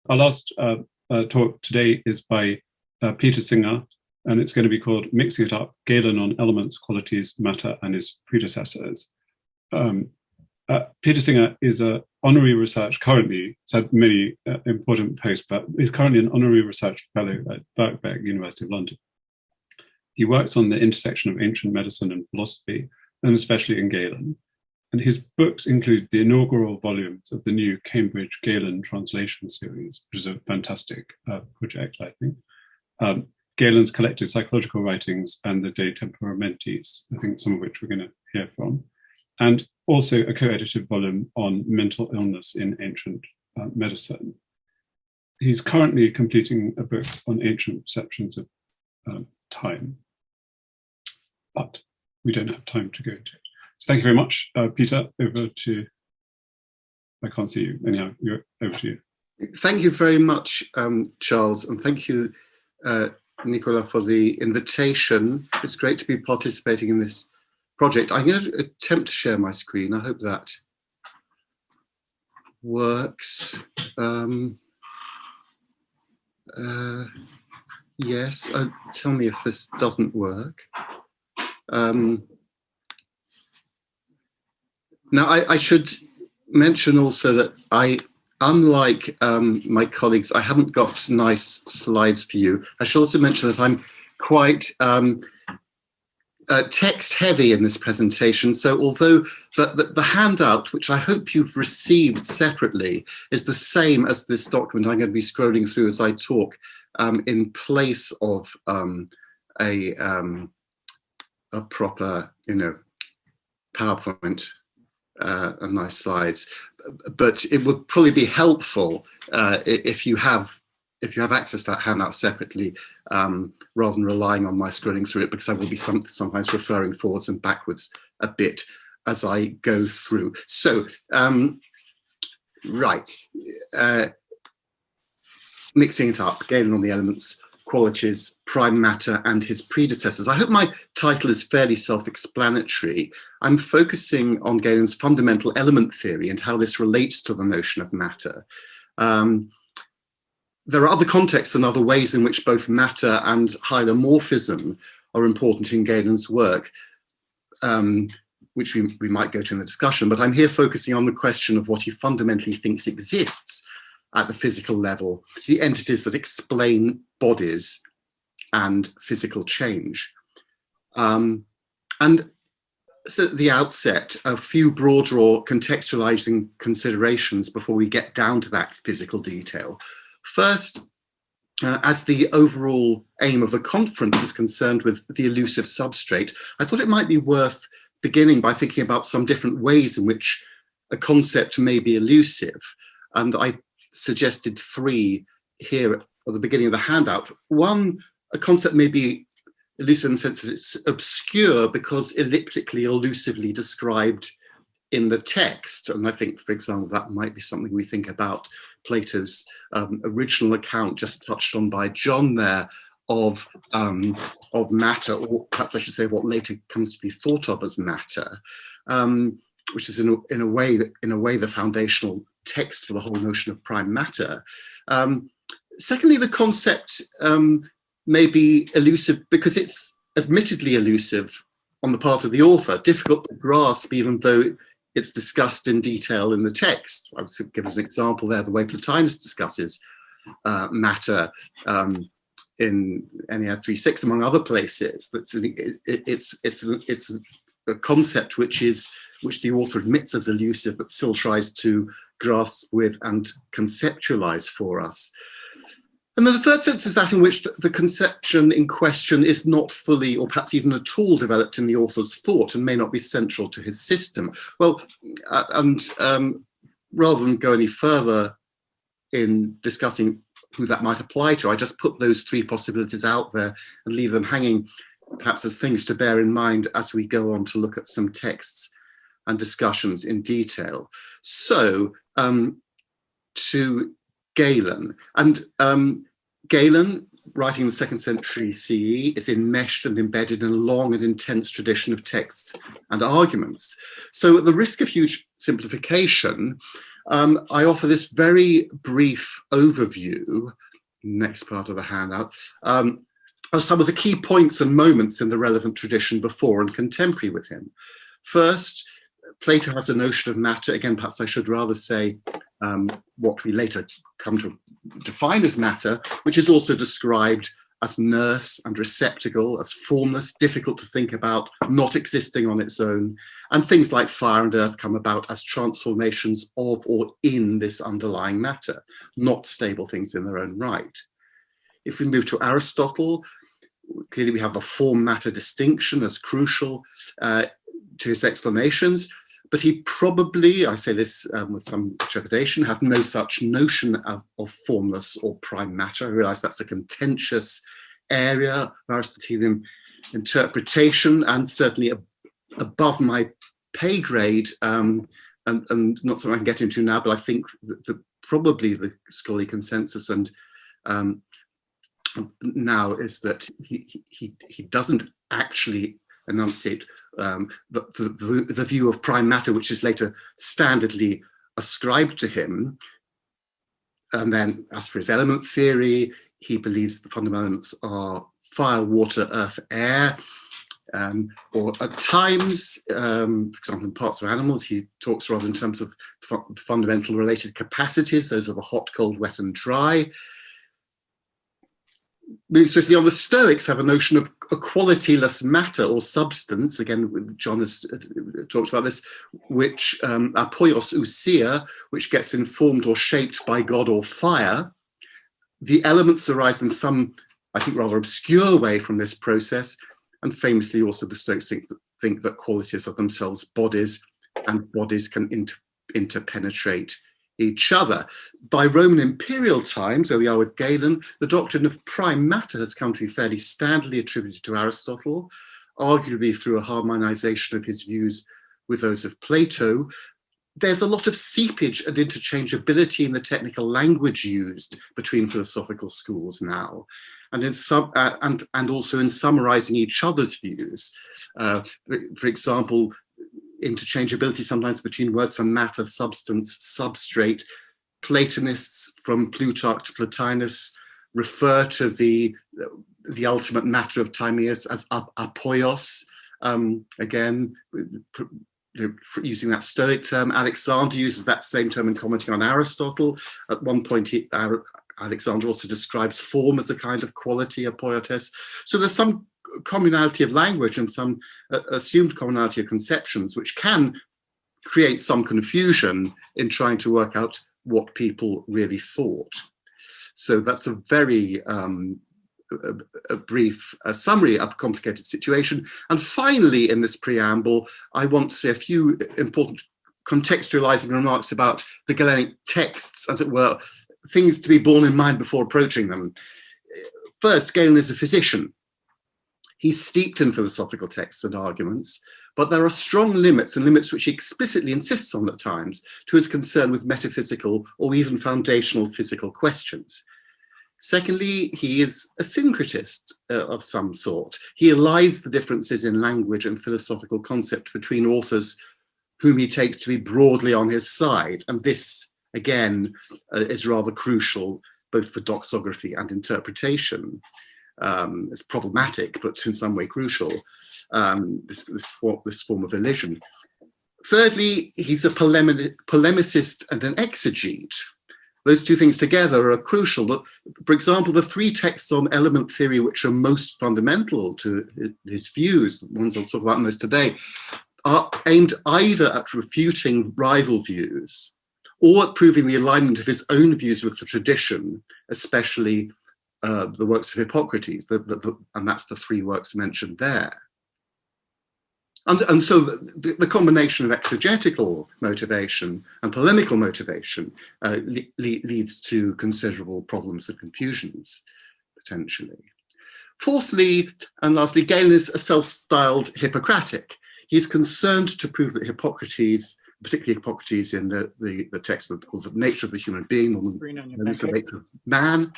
Our last talk today is by Peter Singer, and it's going to be called Mixing It Up, Galen on Elements, Qualities, Matter, and His Predecessors. Peter Singer is an honorary research, currently, he's had many important posts, but he's currently an honorary research fellow at Birkbeck, University of London. He works on the intersection of ancient medicine and philosophy, and especially in Galen. And his books include the inaugural volumes of the new Cambridge Galen translation series, which is a fantastic project, I think. Galen's collected psychological writings and the De Temperamentis, I think some of which we're going to hear from. And also a co-edited volume on mental illness in ancient medicine. He's currently completing a book on ancient perceptions of time, but we don't have time to go into it. So thank you very much, Peter. Over to, I can't see you. Anyhow, over to you. Thank you very much, Charles, and thank you, Nicola, for the invitation. It's great to be participating in this project. I'm going to attempt to share my screen. I hope that works. Yes, tell me if this doesn't work. Now, I should mention also that unlike my colleagues, I haven't got nice slides for you. I should also mention that I'm quite text heavy in this presentation. So although the handout, which I hope you've received separately, is the same as this document I'm going to be scrolling through as I talk, in place of a proper, PowerPoint and nice slides. But it would probably be helpful if you have access to that handout separately, rather than relying on my scrolling through it, because I will be sometimes referring forwards and backwards a bit as I go through. So, right, mixing it up, Galen on the elements, qualities, prime matter, and his predecessors. I hope my title is fairly self-explanatory. I'm focusing on Galen's fundamental element theory and how this relates to the notion of matter. There are other contexts and other ways in which both matter and hylomorphism are important in Galen's work, which we might go to in the discussion, but I'm here focusing on the question of what he fundamentally thinks exists at the physical level, the entities that explain bodies and physical change. And so at the outset, a few broader or contextualizing considerations before we get down to that physical detail. First, as the overall aim of the conference is concerned with the elusive substrate, I thought it might be worth beginning by thinking about some different ways in which a concept may be elusive. And I suggested three here at the beginning of the handout. One, a concept may be elusive in the sense that it's obscure because elliptically, elusively described in the text. And I think, for example, that might be something we think about Plato's original account, just touched on by John there, of matter, or perhaps I should say what later comes to be thought of as matter, which is in a way the foundational text for the whole notion of prime matter. Secondly, the concept may be elusive because it's admittedly elusive on the part of the author, difficult to grasp even though it's discussed in detail in the text. I would give us an example there, the way Plotinus discusses matter in Ennead 3:6, among other places. It's a concept which the author admits as elusive, but still tries to grasp with and conceptualize for us. And then the third sense is that in which the conception in question is not fully, or perhaps even at all, developed in the author's thought and may not be central to his system. Well, rather than go any further in discussing who that might apply to, I just put those three possibilities out there and leave them hanging, perhaps as things to bear in mind as we go on to look at some texts and discussions in detail. So, to Galen. And Galen, writing in the 2nd century CE, is enmeshed and embedded in a long and intense tradition of texts and arguments. So at the risk of huge simplification, I offer this very brief overview, next part of the handout, of some of the key points and moments in the relevant tradition before and contemporary with him. First, Plato has a notion of matter. Again, perhaps I should rather say what we later come to define as matter, which is also described as nurse and receptacle, as formless, difficult to think about, not existing on its own. And things like fire and earth come about as transformations of or in this underlying matter, not stable things in their own right. If we move to Aristotle, clearly we have the form-matter distinction as crucial to his explanations, but he probably, I say this with some trepidation, had no such notion of formless or prime matter. I realise that's a contentious area of Aristotelian interpretation, and certainly above my pay grade, and not something I can get into now, but I think that probably the scholarly consensus and now is that he doesn't actually enunciate the view of prime matter, which is later standardly ascribed to him. And then as for his element theory, he believes the fundamental elements are fire, water, earth, air, or at times, for example, in parts of animals, he talks rather in terms of fundamental related capacities. Those are the hot, cold, wet, and dry. So the Stoics have a notion of a qualityless matter or substance. Again, John has talked about this, which apoios ousia, which gets informed or shaped by God or fire. The elements arise in some, I think, rather obscure way from this process. And famously also the Stoics think that qualities are themselves bodies, and bodies can interpenetrate each other. By Roman imperial times, where we are with Galen, the doctrine of prime matter has come to be fairly standardly attributed to Aristotle, arguably through a harmonization of his views with those of Plato. There's a lot of seepage and interchangeability in the technical language used between philosophical schools now, and and also in summarizing each other's views. For example, interchangeability sometimes between words for matter, substance, substrate. Platonists from Plutarch to Plotinus refer to the ultimate matter of Timaeus as apoios. Again, using that Stoic term. Alexander uses that same term in commenting on Aristotle. At one point, Alexander also describes form as a kind of quality, apoiotes. So there's some commonality of language and some assumed commonality of conceptions, which can create some confusion in trying to work out what people really thought. So that's a very a brief summary of a complicated situation. And finally, in this preamble, I want to say a few important contextualizing remarks about the Galenic texts, as it were, things to be borne in mind before approaching them. First, Galen is a physician. He's steeped in philosophical texts and arguments, but there are strong limits, and limits which he explicitly insists on at times, to his concern with metaphysical or even foundational physical questions. Secondly, he is a syncretist of some sort. He elides the differences in language and philosophical concept between authors whom he takes to be broadly on his side. And this, again, is rather crucial, both for doxography and interpretation. It's problematic, but in some way crucial, this form of elision. Thirdly, he's a polemicist and an exegete. Those two things together are crucial. For example, the three texts on element theory which are most fundamental to his views, the ones I'll talk about most today, are aimed either at refuting rival views or at proving the alignment of his own views with the tradition, especially the works of Hippocrates, and that's the three works mentioned there. And so the combination of exegetical motivation and polemical motivation leads to considerable problems and confusions, potentially. Fourthly, and lastly, Galen is a self-styled Hippocratic. He's concerned to prove that Hippocrates, particularly Hippocrates in the text called The Nature of the Human Being, or the Nature of Man,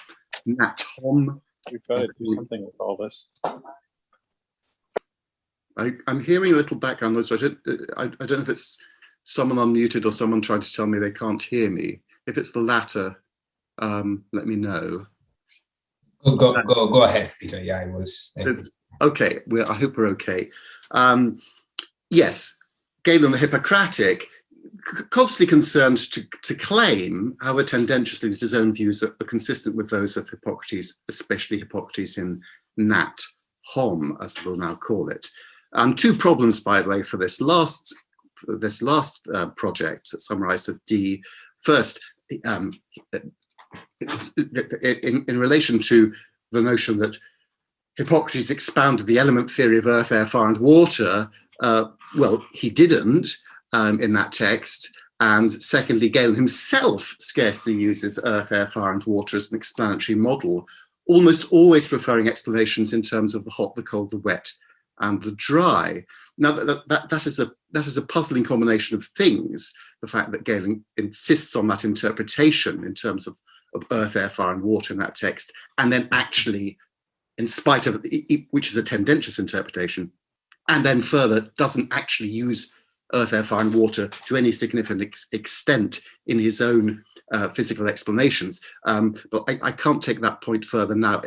Natom, We've got to do something with all this. I'm hearing a little background noise, so I don't know if it's someone unmuted or someone trying to tell me they can't hear me. If it's the latter, let me know. Go ahead, Peter. Yeah, I was. Okay, I hope we're okay. Yes, Galen the Hippocratic, constantly concerned to claim, however tendentiously, that his own views are consistent with those of Hippocrates, especially Hippocrates in Nat Hom, as we'll now call it. Two problems, by the way, for this last project summarized of D. First, in relation to the notion that Hippocrates expounded the element theory of earth, air, fire, and water, well, he didn't in that text. And secondly, Galen himself scarcely uses earth, air, fire, and water as an explanatory model, almost always preferring explanations in terms of the hot, the cold, the wet, and the dry. Now, that is a puzzling combination of things, the fact that Galen insists on that interpretation in terms of earth, air, fire, and water in that text, and then actually, in spite of it, which is a tendentious interpretation, and then further doesn't actually use earth, air, fire, and water to any significant extent in his own physical explanations. But I can't take that point further now.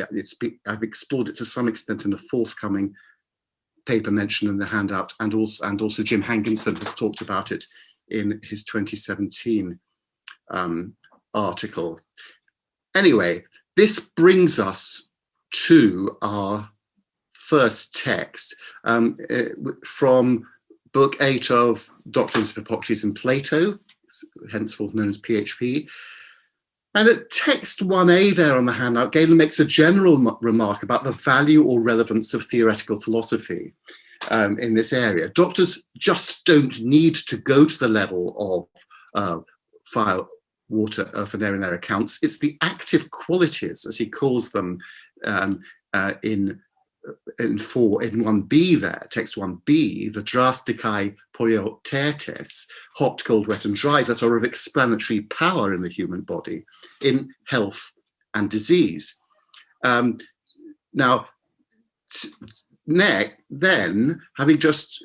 I've explored it to some extent in a forthcoming paper mentioned in the handout, and also Jim Hankinson has talked about it in his 2017 article. Anyway, this brings us to our first text from Book 8 of Doctrines of Hippocrates and Plato, henceforth known as PHP. And at text 1a there on the handout, Galen makes a general remark about the value or relevance of theoretical philosophy in this area. Doctors just don't need to go to the level of fire, water, earth, and air in their accounts. It's the active qualities, as he calls them, in 1b there, text 1b, the drasticae poietetes, hot, cold, wet, and dry, that are of explanatory power in the human body, in health and disease. Now, then, having just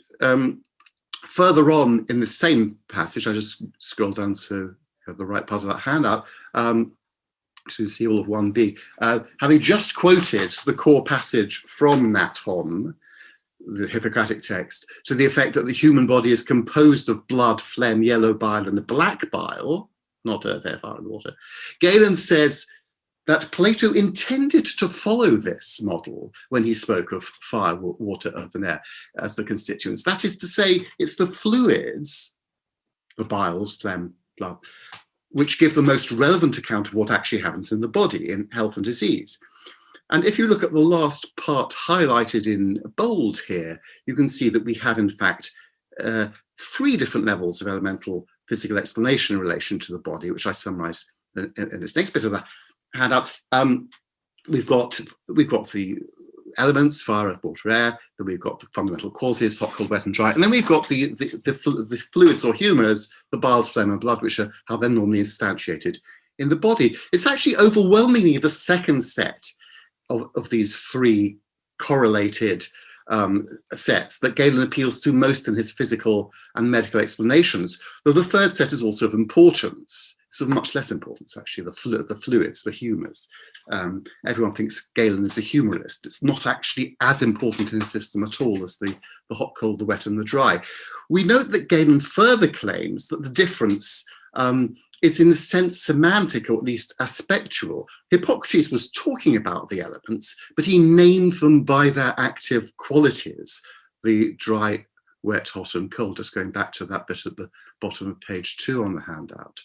further on in the same passage, I just scroll down to you have the right part of that handout, to see all of 1b, having just quoted the core passage from Nat Hom, the Hippocratic text, to the effect that the human body is composed of blood, phlegm, yellow bile, and black bile, not earth, air, fire, and water, Galen says that Plato intended to follow this model when he spoke of fire, water, earth, and air as the constituents. That is to say, it's the fluids, the biles, phlegm, blood, which give the most relevant account of what actually happens in the body in health and disease. And if you look at the last part highlighted in bold here, you can see that we have, in fact, three different levels of elemental physical explanation in relation to the body, which I summarize in this next bit of the handout. We've got the elements, fire, earth, water, air, then we've got the fundamental qualities, hot, cold, wet, and dry, and then we've got the fluids or humours, the biles, phlegm, and blood, which are how they're normally instantiated in the body. It's actually overwhelmingly the second set of these three correlated sets that Galen appeals to most in his physical and medical explanations, though the third set is also of importance. It's of much less importance, actually, the fluids, the humours. Everyone thinks Galen is a humorist. It's not actually as important in his system at all as the hot, cold, the wet, and the dry. We note that Galen further claims that the difference is in a sense semantic, or at least aspectual. Hippocrates was talking about the elements, but he named them by their active qualities, the dry, wet, hot, and cold, just going back to that bit at the bottom of page 2 on the handout.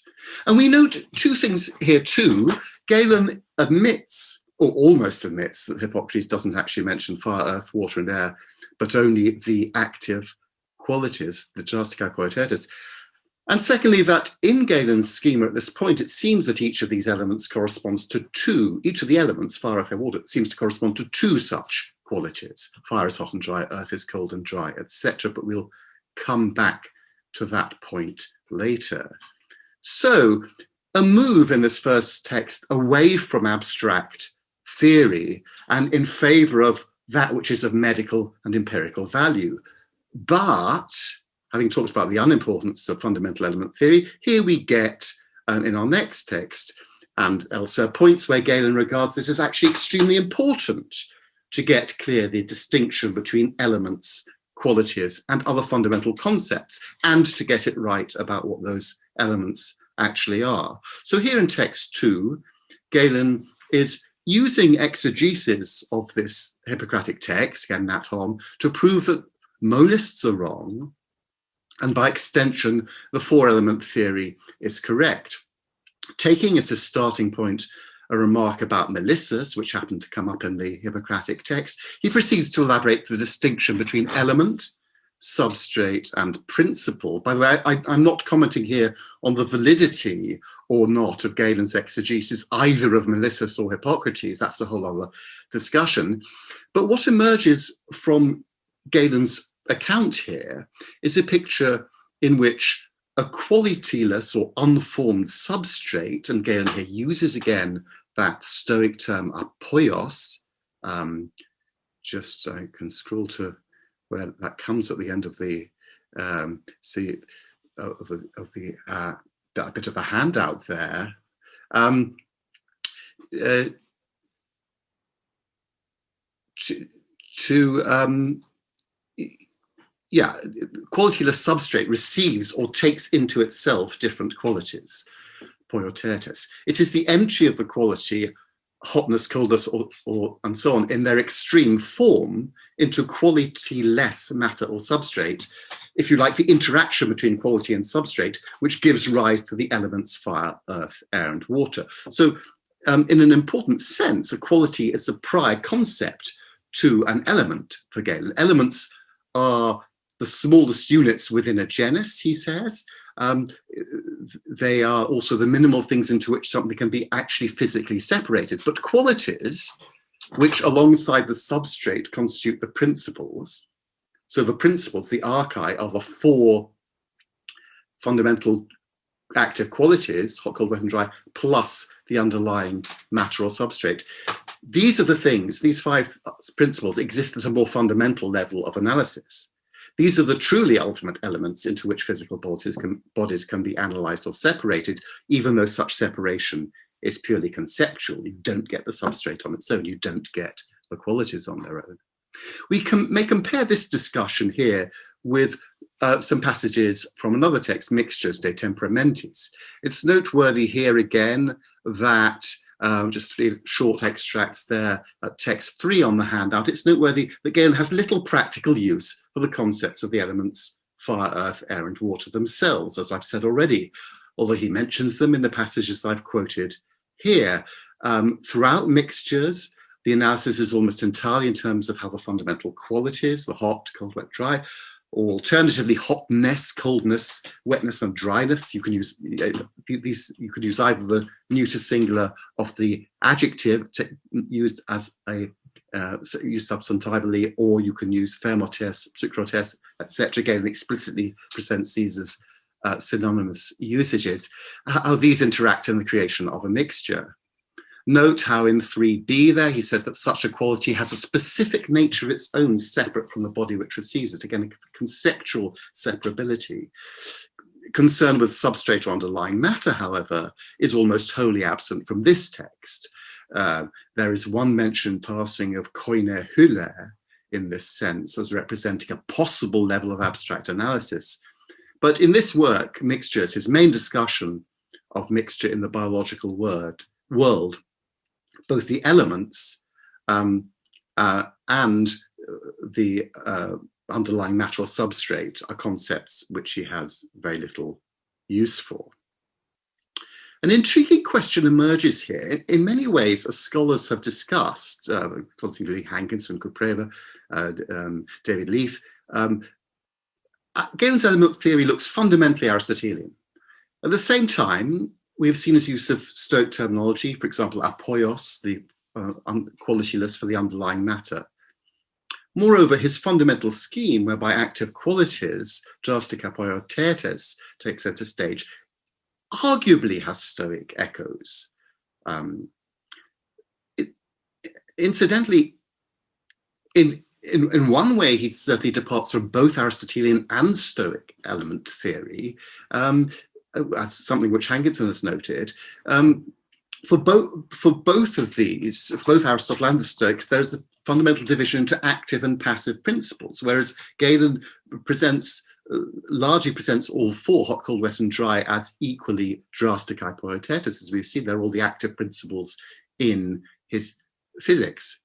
And we note two things here too. Galen admits, or almost admits, that Hippocrates doesn't actually mention fire, earth, water, and air, but only the active qualities, the drasticae poietetes. And secondly, that in Galen's schema at this point, it seems that each of these elements corresponds to two, each of the elements, fire, earth, air, water, seems to correspond to two such qualities. Fire is hot and dry, earth is cold and dry, etc. But we'll come back to that point later. So a move in this first text away from abstract theory and in favor of that which is of medical and empirical value. But having talked about the unimportance of fundamental element theory, here we get, in our next text and elsewhere, points where Galen regards it as actually extremely important to get clear the distinction between elements, qualities, and other fundamental concepts, and to get it right about what those elements actually are. So here in text 2, Galen is using exegesis of this Hippocratic text, again, Nat Hom, to prove that monists are wrong, and by extension, the four-element theory is correct. Taking as a starting point a remark about melissus, which happened to come up in the Hippocratic text, he proceeds to elaborate the distinction between element, substrate, and principle. By the way, I'm not commenting here on the validity or not of Galen's exegesis, either of melissus or Hippocrates. That's a whole other discussion. But what emerges from Galen's account here is a picture in which a qualityless or unformed substrate, and Galen here uses again that Stoic term apoios, just I can scroll to where that comes at the end of the that bit of a handout there. Qualityless substrate receives or takes into itself different qualities, poiotetes. It is the entry of the quality, hotness, coldness, or and so on, in their extreme form into qualityless matter or substrate, if you like, the interaction between quality and substrate, which gives rise to the elements fire, earth, air, and water. So in an important sense, a quality is a prior concept to an element for Galen. Elements are the smallest units within a genus, he says. They are also the minimal things into which something can be actually physically separated. But qualities, which alongside the substrate constitute the principles, so the principles, the archai, are the four fundamental active qualities, hot, cold, wet, and dry, plus the underlying matter or substrate. These are the things, these five principles exist at a more fundamental level of analysis. These are the truly ultimate elements into which physical bodies can be analysed or separated, even though such separation is purely conceptual. You don't get the substrate on its own. You don't get the qualities on their own. We may compare this discussion here with some passages from another text, Mixtures de Temperamentis. It's noteworthy here again that just 3 short extracts there at text 3 on the handout. It's noteworthy that Galen has little practical use for the concepts of the elements fire, earth, air, and water themselves, as I've said already, although he mentions them in the passages I've quoted here. Throughout Mixtures, the analysis is almost entirely in terms of how the fundamental qualities, the hot, cold, wet, dry, or alternatively hotness, coldness, wetness, and dryness. You can use these. You could use either the neuter singular of the adjective used as a used substantively, or you can use thermotes, sucrotes, etc. Again, explicitly presents these as synonymous usages. How these interact in the creation of a mixture. Note how in 3b there, he says that such a quality has a specific nature of its own, separate from the body which receives it. Again, a conceptual separability. Concern with substrate or underlying matter, however, is almost wholly absent from this text. There is one mention passing of koine hule in this sense as representing a possible level of abstract analysis. But in this work, Mixtures, his main discussion of mixture in the biological world, both the elements and the underlying matter or substrate are concepts which he has very little use for. An intriguing question emerges here. In many ways, as scholars have discussed, including Hankinson, Kupreva, David Leith, Galen's element theory looks fundamentally Aristotelian. At the same time, we have seen his use of Stoic terminology, for example, apoios, the qualityless for the underlying matter. Moreover, his fundamental scheme, whereby active qualities, drastic apoiotetes, take center stage, arguably has Stoic echoes. incidentally, in one way, he certainly departs from both Aristotelian and Stoic element theory. That's something which Hankinson has noted. For both of these, for both Aristotle and the Stoics, there's a fundamental division into active and passive principles, whereas Galen largely presents all four, hot, cold, wet, and dry, as equally drastic hypotheses. As we've seen, they're all the active principles in his physics.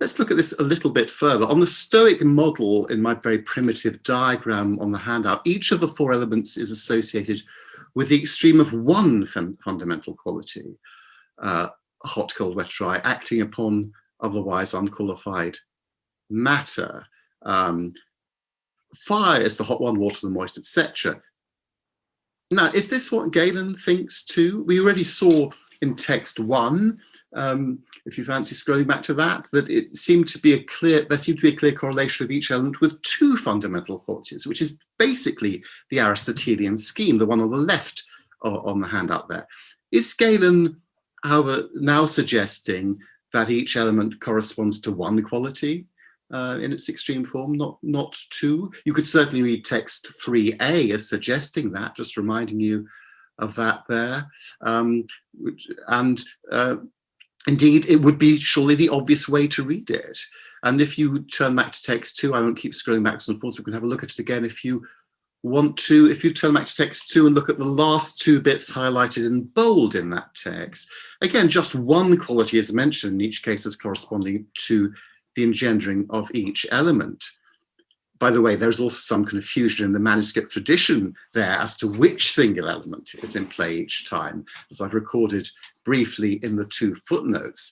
Let's look at this a little bit further. On the Stoic model, in my very primitive diagram on the handout, each of the four elements is associated with the extreme of one fundamental quality, hot, cold, wet, dry, acting upon otherwise unqualified matter. Fire is the hot one, water the moist, etc. Now, is this what Galen thinks too? We already saw in text 1, if you fancy scrolling back to that it seemed to be there seemed to be a clear correlation of each element with two fundamental qualities, which is basically the Aristotelian scheme, the one on the left on the handout there. Is Galen, however, now suggesting that each element corresponds to one quality in its extreme form, not two? You could certainly read text 3a as suggesting that, just reminding you of that there. Indeed, it would be surely the obvious way to read it. And if you turn back to text 2, I won't keep scrolling backwards and forwards, we can have a look at it again if you want to. If you turn back to text 2 and look at the last two bits highlighted in bold in that text, again, just one quality is mentioned, in each case as corresponding to the engendering of each element. By the way, there's also some confusion in the manuscript tradition there as to which single element is in play each time, as I've recorded briefly in the 2 footnotes.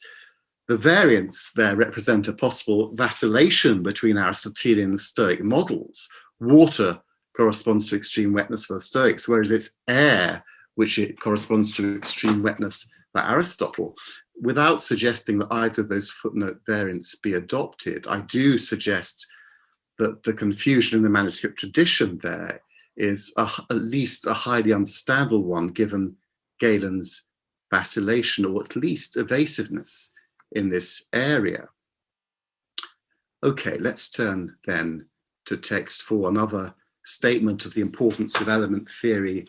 The variants there represent a possible vacillation between Aristotelian and Stoic models. Water corresponds to extreme wetness for the Stoics, whereas it's air, which it corresponds to extreme wetness for Aristotle. Without suggesting that either of those footnote variants be adopted, I do suggest that the confusion in the manuscript tradition there is at least a highly understandable one, given Galen's vacillation, or at least evasiveness, in this area. Okay, let's turn then to text 4, another statement of the importance of element theory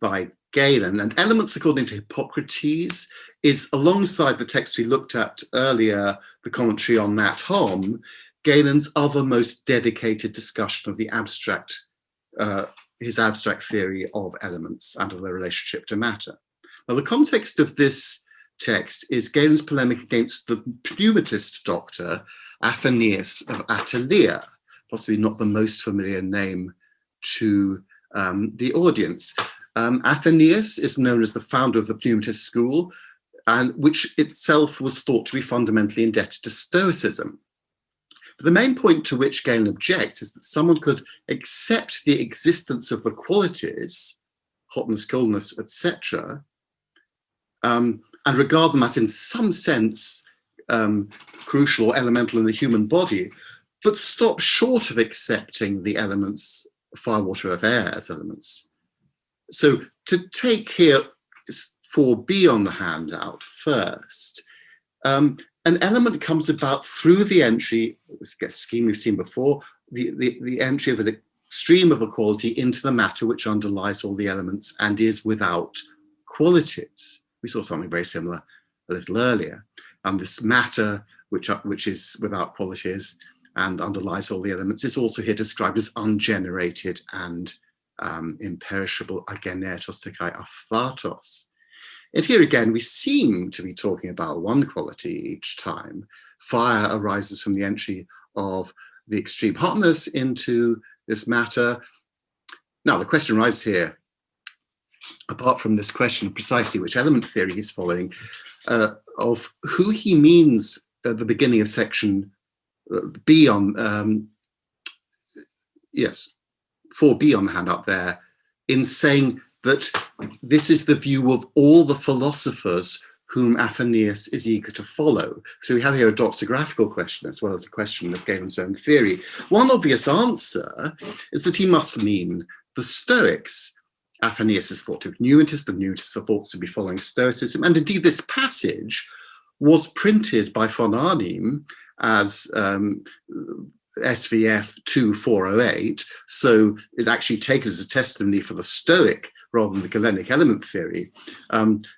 by Galen. And elements, according to Hippocrates, is, alongside the text we looked at earlier, the commentary on Nat Hom, Galen's other most dedicated discussion of the his abstract theory of elements and of their relationship to matter. Now, the context of this text is Galen's polemic against the pneumatist doctor Athenaeus of Attalea, possibly not the most familiar name to the audience. Athenaeus is known as the founder of the pneumatist school, and which itself was thought to be fundamentally indebted to Stoicism. But the main point to which Galen objects is that someone could accept the existence of the qualities, hotness, coldness, etc., and regard them as in some sense crucial or elemental in the human body, but stop short of accepting the elements fire, water, earth, air as elements. So to take here 4b on the handout first, an element comes about through the entry, this scheme we've seen before, the entry of an extreme of a quality into the matter which underlies all the elements and is without qualities. We saw something very similar a little earlier. This matter which is without qualities and underlies all the elements is also here described as ungenerated and imperishable, agenetos tekai aphatos. And here again, we seem to be talking about one quality each time. Fire arises from the entry of the extreme hotness into this matter. Now, the question arises here, apart from this question of precisely which element theory he's following, of who he means at the beginning of section B on, 4b on the handout there, in saying that this is the view of all the philosophers whom Athenaeus is eager to follow. So we have here a doxographical question as well as a question of Galen's own theory. One obvious answer is that he must mean the Stoics. Athenaeus is thought to be pneumatist, the pneumatists are thought to be following Stoicism, and indeed this passage was printed by von Arnim as SVF 2408, so is actually taken as a testimony for the Stoic rather than the Galenic element theory.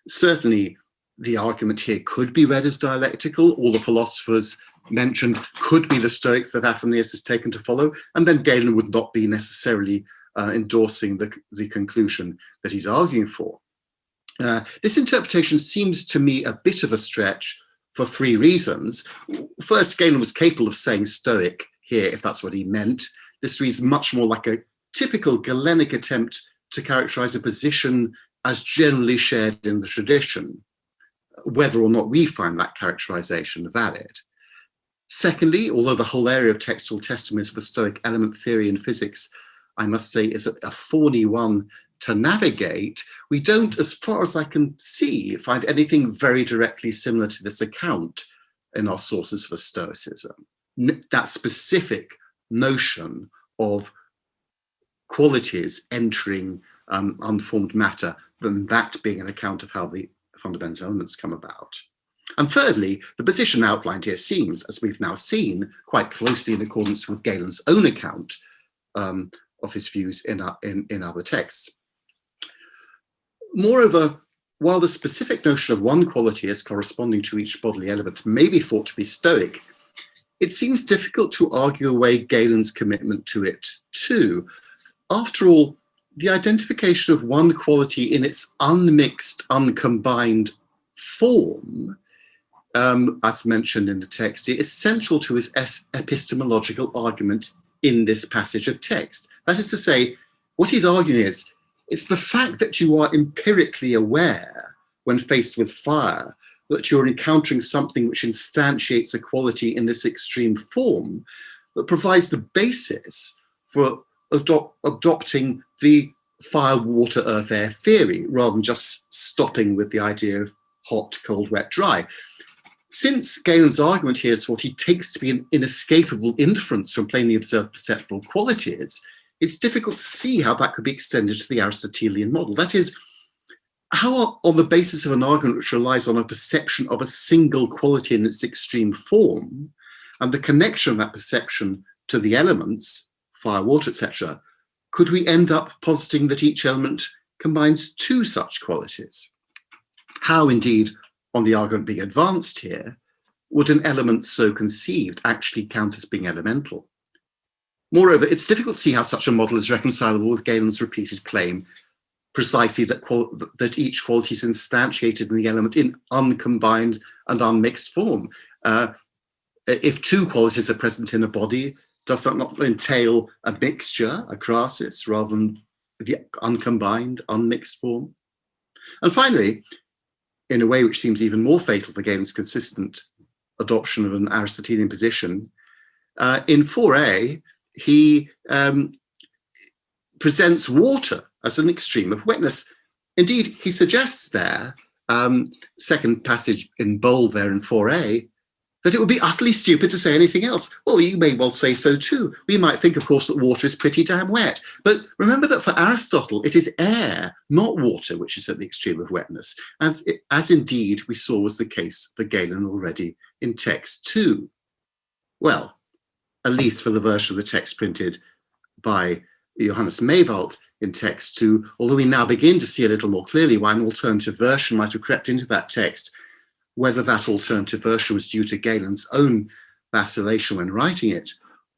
Certainly, the argument here could be read as dialectical. All the philosophers mentioned could be the Stoics that Athenaeus has taken to follow, and then Galen would not be necessarily endorsing the conclusion that he's arguing for. This interpretation seems to me a bit of a stretch for three reasons. First, Galen was capable of saying Stoic here, if that's what he meant. This reads much more like a typical Galenic attempt to characterize a position as generally shared in the tradition, whether or not we find that characterization valid. Secondly, although the whole area of textual testimonies for Stoic element theory in physics, I must say, is a thorny one to navigate, we don't, as far as I can see, find anything very directly similar to this account in our sources for Stoicism. That specific notion of qualities entering unformed matter, than that being an account of how the fundamental elements come about. And thirdly, the position outlined here seems, as we've now seen, quite closely in accordance with Galen's own account of his views in other texts. Moreover, while the specific notion of one quality as corresponding to each bodily element may be thought to be Stoic, it seems difficult to argue away Galen's commitment to it too. After all, the identification of one quality in its unmixed, uncombined form, as mentioned in the text, is central to his epistemological argument in this passage of text. That is to say, what he's arguing is, it's the fact that you are empirically aware when faced with fire, that you're encountering something which instantiates a quality in this extreme form, that provides the basis for adopting the fire, water, earth, air theory, rather than just stopping with the idea of hot, cold, wet, dry. Since Galen's argument here is what he takes to be an inescapable inference from plainly observed perceptible qualities, it's difficult to see how that could be extended to the Aristotelian model. That is, how on the basis of an argument which relies on a perception of a single quality in its extreme form, and the connection of that perception to the elements, fire, water, etc., could we end up positing that each element combines two such qualities? How, indeed, on the argument being advanced here, would an element so conceived actually count as being elemental? Moreover, it's difficult to see how such a model is reconcilable with Galen's repeated claim precisely that each quality is instantiated in the element in uncombined and unmixed form. If two qualities are present in a body, does that not entail a mixture, a crasis, rather than the uncombined, unmixed form? And finally, in a way which seems even more fatal for Galen's consistent adoption of an Aristotelian position, in 4a, he presents water as an extreme of wetness. Indeed, he suggests there, second passage in bold there in 4a, that it would be utterly stupid to say anything else. Well, you may well say so too. We might think, of course, that water is pretty damn wet. But remember that for Aristotle, it is air, not water, which is at the extreme of wetness, as indeed we saw was the case for Galen already in text 2. Well, at least for the version of the text printed by Johannes Maywald in text 2, although we now begin to see a little more clearly why an alternative version might have crept into that text, whether that alternative version was due to Galen's own vacillation when writing it,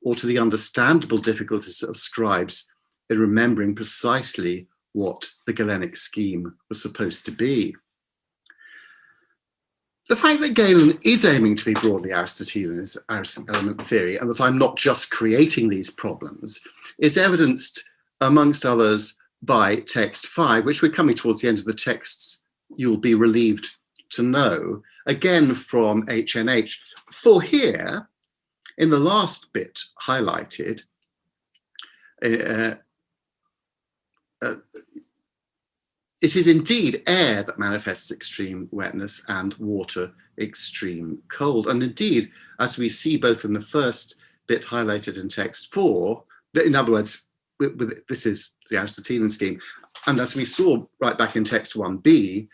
or to the understandable difficulties of scribes in remembering precisely what the Galenic scheme was supposed to be. The fact that Galen is aiming to be broadly Aristotelian as element theory, and that I'm not just creating these problems, is evidenced, amongst others, by text 5, which we're coming towards the end of the texts you'll be relieved to know, again from HNH. For here, in the last bit highlighted, it is indeed air that manifests extreme wetness and water extreme cold. And indeed, as we see both in the first bit highlighted in text 4, in other words, this is the Aristotelian scheme, and as we saw right back in text 1b,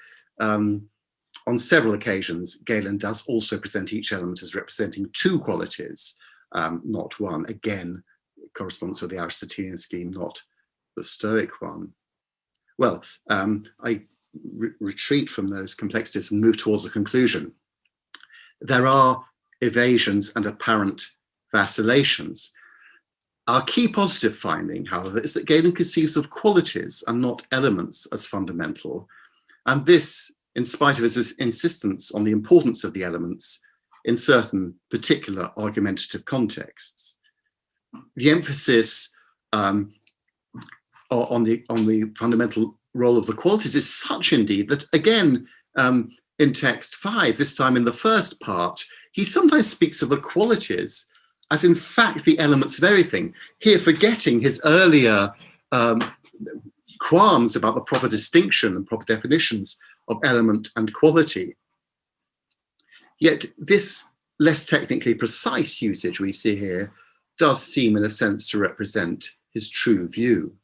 On several occasions, Galen does also present each element as representing two qualities, not one. Again, it corresponds with the Aristotelian scheme, not the Stoic one. Well, I retreat from those complexities and move towards a conclusion. There are evasions and apparent vacillations. Our key positive finding, however, is that Galen conceives of qualities and not elements as fundamental, and this in spite of his insistence on the importance of the elements in certain particular argumentative contexts. The emphasis on the fundamental role of the qualities is such indeed that, again, in text 5, this time in the first part, he sometimes speaks of the qualities as in fact the elements of everything, here forgetting his earlier qualms about the proper distinction and proper definitions of element and quality. Yet this less technically precise usage we see here does seem in a sense to represent his true view.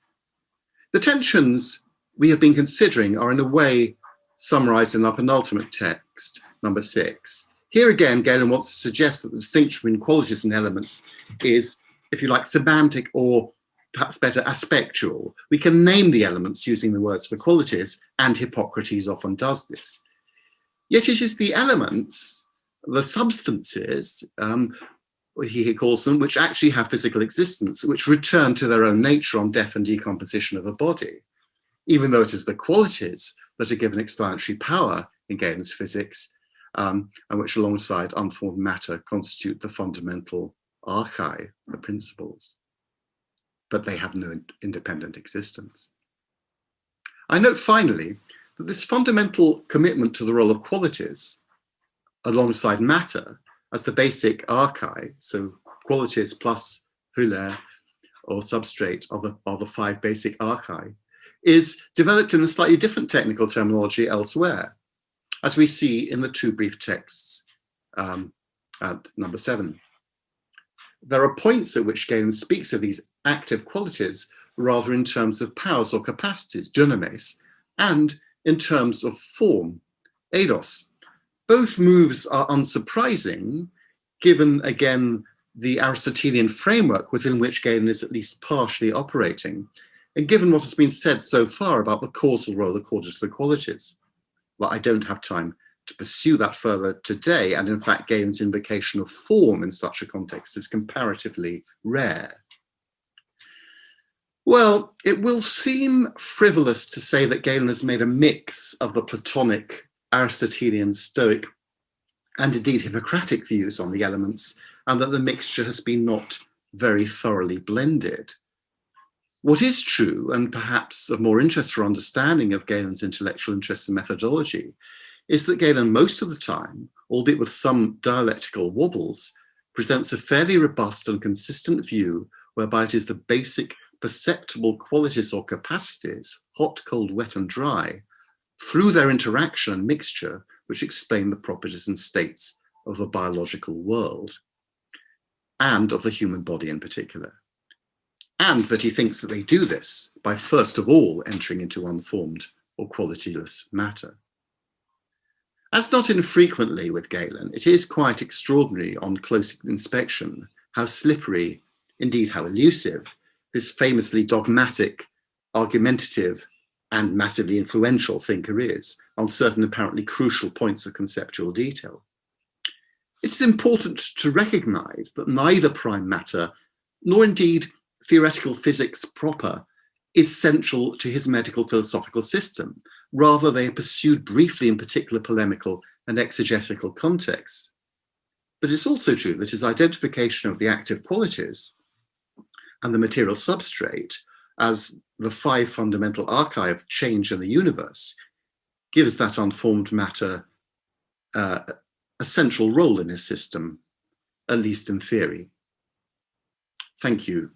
The tensions we have been considering are in a way summarized in our penultimate text, number 6. Here again, Galen wants to suggest that the distinction between qualities and elements is, if you like, semantic or perhaps better, aspectual. We can name the elements using the words for qualities, and Hippocrates often does this. Yet it is the elements, the substances, he calls them, which actually have physical existence, which return to their own nature on death and decomposition of a body, even though it is the qualities that are given explanatory power in Galen's physics, and which alongside unformed matter constitute the fundamental archai, the principles. But they have no independent existence. I note finally that this fundamental commitment to the role of qualities alongside matter as the basic archai, so qualities plus huler or substrate are the 5 basic archai, is developed in a slightly different technical terminology elsewhere, as we see in the 2 brief texts at number 7. There are points at which Galen speaks of these active qualities rather in terms of powers or capacities, dynamis, and in terms of form, eidos. Both moves are unsurprising, given, again, the Aristotelian framework within which Galen is at least partially operating, and given what has been said so far about the causal role accorded to the qualities. Well, I don't have time to pursue that further today, and in fact, Galen's invocation of form in such a context is comparatively rare. Well, it will seem frivolous to say that Galen has made a mix of the Platonic, Aristotelian, Stoic, and indeed Hippocratic views on the elements, and that the mixture has been not very thoroughly blended. What is true, and perhaps of more interest for understanding of Galen's intellectual interests and methodology, is that Galen most of the time, albeit with some dialectical wobbles, presents a fairly robust and consistent view whereby it is the basic perceptible qualities or capacities, hot, cold, wet, and dry, through their interaction and mixture, which explain the properties and states of the biological world, and of the human body in particular. And that he thinks that they do this by first of all entering into unformed or qualityless matter. As not infrequently with Galen, it is quite extraordinary on close inspection how slippery, indeed how elusive, this famously dogmatic, argumentative, and massively influential thinker is on certain apparently crucial points of conceptual detail. It's important to recognize that neither prime matter, nor indeed theoretical physics proper, is central to his medical philosophical system. Rather, they are pursued briefly in particular polemical and exegetical contexts. But it's also true that his identification of the active qualities and the material substrate as the 5 fundamental archive of change in the universe gives that unformed matter a central role in his system, at least in theory. Thank you